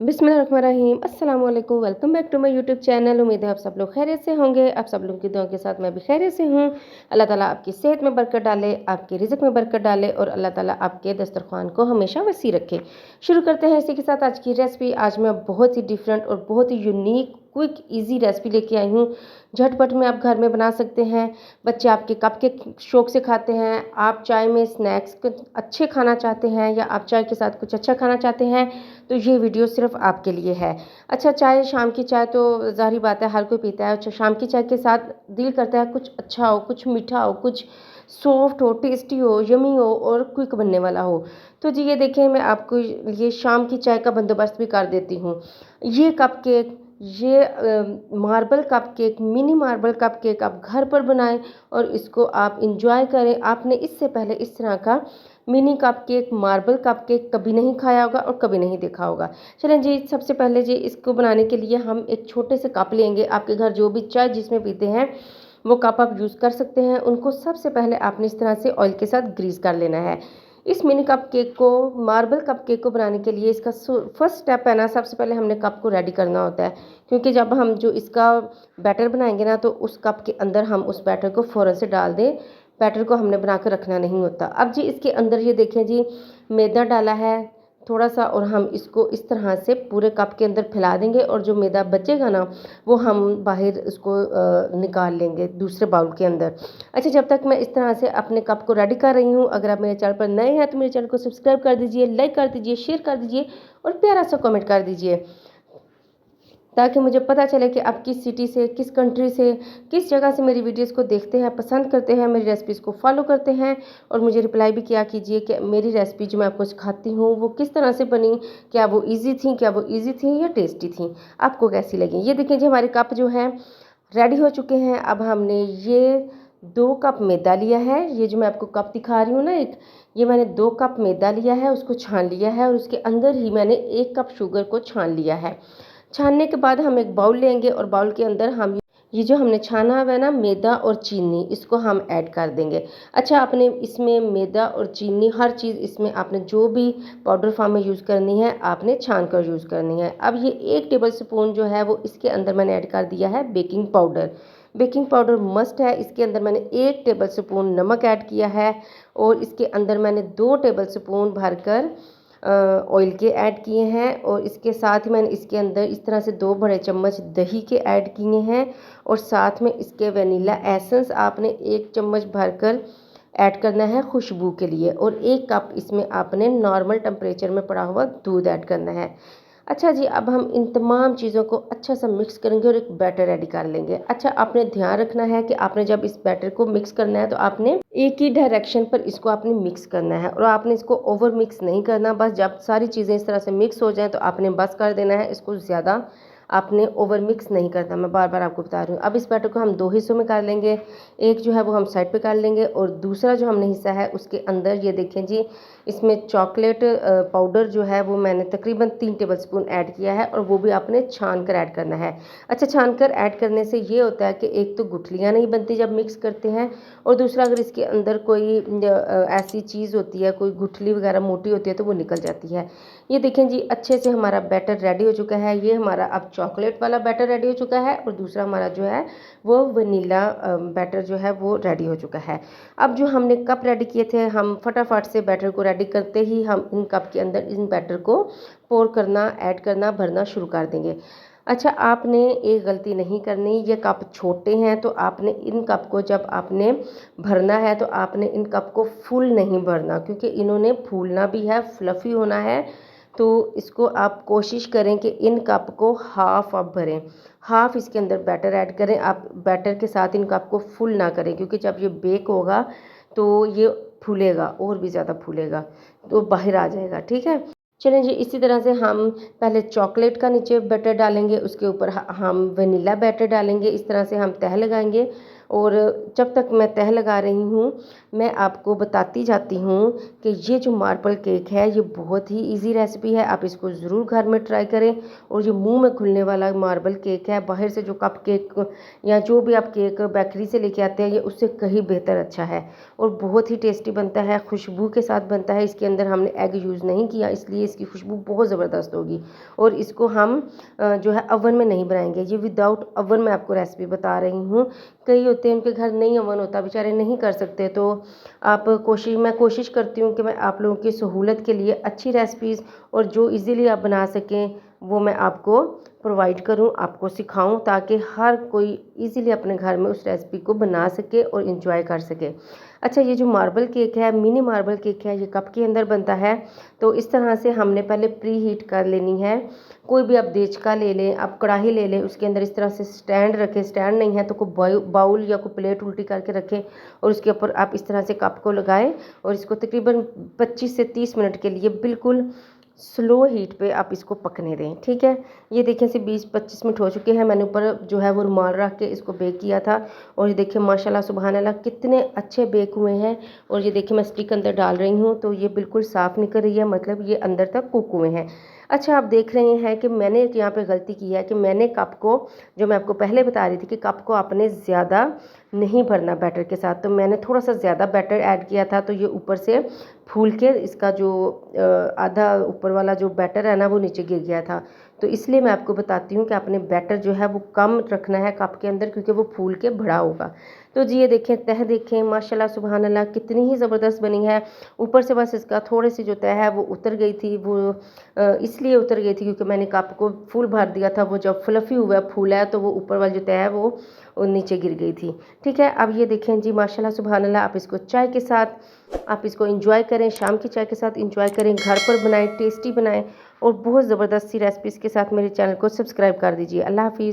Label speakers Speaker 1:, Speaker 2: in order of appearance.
Speaker 1: बिस्मिल्लाहिर्रहमानिर्रहीम अस्सलाम वालेकुम। Welcome back to my YouTube channel. उम्मीद है आप सब लोग खैरियत से होंगे। आप सब लोगों की दुआ के साथ मैं भी खैरियत से हूँ। अल्लाह ताला आपकी सेहत में बरकत डाले, आपके रिज़्क में बरकत डाले और अल्लाह ताला आपके दस्तरखान को हमेशा वसी रखे। शुरू करते हैं इसी के साथ आज की रेसिपी। आज मैं बहुत ही डिफरेंट और बहुत ही यूनिक क्विक ईजी रेसिपी लेके आई हूँ। झटपट में आप घर में बना सकते हैं। बच्चे आपके कप के शौक से खाते हैं। आप चाय में स्नैक्स अच्छे खाना चाहते हैं या आप चाय के साथ कुछ अच्छा खाना चाहते हैं तो ये वीडियो सिर्फ आपके लिए है। अच्छा, चाय शाम की चाय तो ज़ाहिर बात है हर कोई पीता है। अच्छा, शाम की चाय के साथ दिल करता है कुछ अच्छा हो, कुछ मीठा हो, कुछ सॉफ्ट हो, टेस्टी हो, यमी हो और क्विक बनने वाला हो। तो जी ये देखें, मैं आपको ये शाम की चाय का बंदोबस्त भी कर देती हूँ। ये कप केक, ये marble cup cake, mini marble cup cake आप घर पर बनाएं और इसको आप इंजॉय करें। आपने इससे पहले इस तरह का mini cup cake, marble cup cake कभी नहीं खाया होगा और कभी नहीं देखा होगा। चलें जी, सबसे पहले जी इसको बनाने के लिए हम एक छोटे से कप लेंगे। आपके घर जो भी चाय जिसमें पीते हैं वो कप आप यूज़ कर सकते हैं। उनको सबसे पहले आपने इस तरह से ऑयल के साथ ग्रीस कर लेना है। इस मिनी कप केक को, मार्बल कप केक को बनाने के लिए इसका फर्स्ट स्टेप है ना, सबसे पहले हमने कप को रेडी करना होता है। क्योंकि जब हम जो इसका बैटर बनाएंगे ना तो उस कप के अंदर हम उस बैटर को फ़ौरन से डाल दें। बैटर को हमने बना कर रखना नहीं होता। अब जी इसके अंदर ये देखें जी, मैदा डाला है थोड़ा सा और हम इसको इस तरह से पूरे कप के अंदर फैला देंगे और जो मैदा बचेगा ना वो हम बाहर उसको निकाल लेंगे दूसरे बाउल के अंदर। अच्छा, जब तक मैं इस तरह से अपने कप को रेडी कर रही हूँ, अगर आप मेरे चैनल पर नए हैं तो मेरे चैनल को सब्सक्राइब कर दीजिए, लाइक कर दीजिए, शेयर कर दीजिए और प्यारा सा कमेंट कर दीजिए ताकि मुझे पता चले कि आप किस सिटी से, किस कंट्री से, किस जगह से मेरी वीडियोस को देखते हैं, पसंद करते हैं, मेरी रेसिपीज़ को फॉलो करते हैं। और मुझे रिप्लाई भी किया कीजिए कि मेरी रेसिपी जो मैं आपको सिखाती हूँ वो किस तरह से बनी, क्या वो ईजी थी, क्या वो ईजी थी या टेस्टी थी, आपको कैसी लगी। ये देखिए जी, हमारे कप जो है रेडी हो चुके हैं। अब हमने ये 2 कप मैदा लिया है। ये जो मैं आपको कप दिखा रही हूँ ना, एक ये मैंने 2 कप मैदा लिया है, उसको छान लिया है और उसके अंदर ही मैंने 1 कप शुगर को छान लिया है। छानने के बाद हम एक बाउल लेंगे और बाउल के अंदर हम ये जो हमने छाना हुआ है ना मैदा और चीनी, इसको हम ऐड कर देंगे। अच्छा, आपने इसमें मैदा और चीनी हर चीज़ इसमें आपने जो भी पाउडर फॉर्म में यूज़ करनी है आपने छान कर यूज़ करनी है। अब ये 1 टेबल स्पून जो है वो इसके अंदर मैंने ऐड कर दिया है baking powder. Baking powder must है। इसके अंदर मैंने 1 टेबल स्पून नमक ऐड किया है और इसके अंदर मैंने 2 टेबल स्पून भरकर ऑयल के ऐड किए हैं और इसके साथ ही मैंने इसके अंदर इस तरह से 2 बड़े चम्मच दही के ऐड किए हैं और साथ में इसके वनीला एसेंस आपने 1 चम्मच भरकर ऐड करना है खुशबू के लिए और 1 कप इसमें आपने नॉर्मल टेम्परेचर में पड़ा हुआ दूध ऐड करना है। अच्छा जी, अब हम इन तमाम चीज़ों को अच्छा सा मिक्स करेंगे और एक बैटर रेडी कर लेंगे। अच्छा, आपने ध्यान रखना है कि आपने जब इस बैटर को मिक्स करना है तो आपने एक ही डायरेक्शन पर इसको आपने मिक्स करना है और आपने इसको ओवर मिक्स नहीं करना। बस जब सारी चीज़ें इस तरह से मिक्स हो जाएं तो आपने बस कर देना है, इसको ज़्यादा आपने ओवर मिक्स नहीं करना। मैं बार बार आपको बता रही हूँ। अब इस बैटर को हम 2 हिस्सों में कर लेंगे। एक जो है वो हम साइड पे कर लेंगे और दूसरा जो हमने हिस्सा है उसके अंदर ये देखें जी, इसमें चॉकलेट पाउडर जो है वो मैंने तकरीबन 3 टेबल स्पून ऐड किया है और वो भी आपने छान कर ऐड करना है। अच्छा, छान कर ऐड करने से ये होता है कि एक तो गुठलियाँ नहीं बनती जब मिक्स करते हैं और दूसरा अगर इसके अंदर कोई ऐसी चीज़ होती है, कोई गुठली वगैरह मोटी होती है तो वो निकल जाती है। ये देखें जी, अच्छे से हमारा बैटर रेडी हो चुका है। ये हमारा अब चॉकलेट वाला बैटर रेडी हो चुका है और दूसरा हमारा जो है वो वनीला बैटर जो है वो रेडी हो चुका है। अब जो हमने कप रेडी किए थे, हम फटाफट से बैटर को रेडी करते ही हम इन कप के अंदर इन बैटर को पोर करना, ऐड करना, भरना शुरू कर देंगे। अच्छा, आपने एक गलती नहीं करनी, ये कप छोटे हैं तो आपने इन कप को जब आपने भरना है तो आपने इन कप को फुल नहीं भरना क्योंकि इन्होंने फूलना भी है, फ्लफ़ी होना है। तो इसको आप कोशिश करें कि इन कप को हाफ़ आप भरें, हाफ़ इसके अंदर बैटर ऐड करें। आप बैटर के साथ इन कप को फुल ना करें क्योंकि जब ये बेक होगा तो ये फूलेगा और भी ज़्यादा फूलेगा तो बाहर आ जाएगा, ठीक है। चलें जी, इसी तरह से हम पहले चॉकलेट का नीचे बैटर डालेंगे, उसके ऊपर हम वनीला बैटर डालेंगे। इस तरह से हम तह लगाएंगे और जब तक मैं तह लगा रही हूँ मैं आपको बताती जाती हूँ कि ये जो मार्बल केक है ये बहुत ही इजी रेसिपी है, आप इसको ज़रूर घर में ट्राई करें। और ये मुंह में घुलने वाला मार्बल केक है, बाहर से जो कप केक या जो भी आप केक बेकरी से लेके आते हैं ये उससे कहीं बेहतर अच्छा है और बहुत ही टेस्टी बनता है, खुशबू के साथ बनता है। इसके अंदर हमने एग यूज़ नहीं किया, इसलिए इसकी खुशबू बहुत ज़बरदस्त होगी। और इसको हम जो है अवन में नहीं बनाएंगे, ये विदाउट अवन मैं आपको रेसिपी बता रही हूँ। कई होते हैं उनके घर नहीं अवन होता, बेचारे नहीं कर सकते, तो मैं कोशिश करती हूँ कि मैं आप लोगों की सहूलत के लिए अच्छी रेसिपीज़ और जो इजीली आप बना सकें वो मैं आपको प्रोवाइड करूं, आपको सिखाऊं, ताकि हर कोई इजीली अपने घर में उस रेसिपी को बना सके और इन्जॉय कर सके। अच्छा, ये जो मार्बल केक है, मिनी मार्बल केक है, ये कप के अंदर बनता है। तो इस तरह से हमने पहले प्री हीट कर लेनी है। कोई भी आप देचका ले लें, आप कढ़ाई ले लें, उसके अंदर इस तरह से स्टैंड रखें, स्टैंड नहीं है तो कोई बाउल या कोई प्लेट उल्टी करके रखें और उसके ऊपर आप इस तरह से कप को लगाएं और इसको तकरीबन 25 से 30 मिनट के लिए बिल्कुल स्लो हीट पे आप इसको पकने दें। ठीक है, ये देखिए से 20-25 मिनट हो चुके हैं, मैंने ऊपर जो है वो रुमाल रख के इसको बेक किया था और ये देखिए माशाल्लाह सुबहान अल्लाह कितने अच्छे बेक हुए हैं। और ये देखिए मैं स्टिक अंदर डाल रही हूँ तो ये बिल्कुल साफ़ निकल रही है, मतलब ये अंदर तक कुक हुए हैं। अच्छा, आप देख रहे हैं कि मैंने यहाँ पे गलती की है कि मैंने कप को, जो मैं आपको पहले बता रही थी कि कप को आपने ज़्यादा नहीं भरना बैटर के साथ, तो मैंने थोड़ा सा ज़्यादा बैटर ऐड किया था तो ये ऊपर से फूल के इसका जो आधा ऊपर वाला जो बैटर है ना वो नीचे गिर गया था। तो इसलिए मैं आपको बताती हूँ कि आपने बैटर जो है वो कम रखना है कप के अंदर, क्योंकि वो फूल के बड़ा होगा। तो जी ये देखें, तह देखें माशाल्लाह सुबहान अल्लाह कितनी ही ज़बरदस्त बनी है। ऊपर से बस इसका थोड़ी सी जो तह है वो उतर गई थी, वो इसलिए उतर गई थी क्योंकि मैंने कप को फुल भर दिया था। वो जब फ्लफ़ी हुआ फूल है तो वो ऊपर वाली जो तह है वो नीचे गिर गई थी। ठीक है, अब ये देखें जी माशाल्लाह सुबहान अल्लाह, आप इसको चाय के साथ आप इसको एंजॉय करें, शाम की चाय के साथ एंजॉय करें, घर पर बनाएं, टेस्टी बनाएं और बहुत ज़बरदस्त सी रेसिपीज़ के साथ मेरे चैनल को सब्सक्राइब कर दीजिए। अल्लाह हाफ़िज़।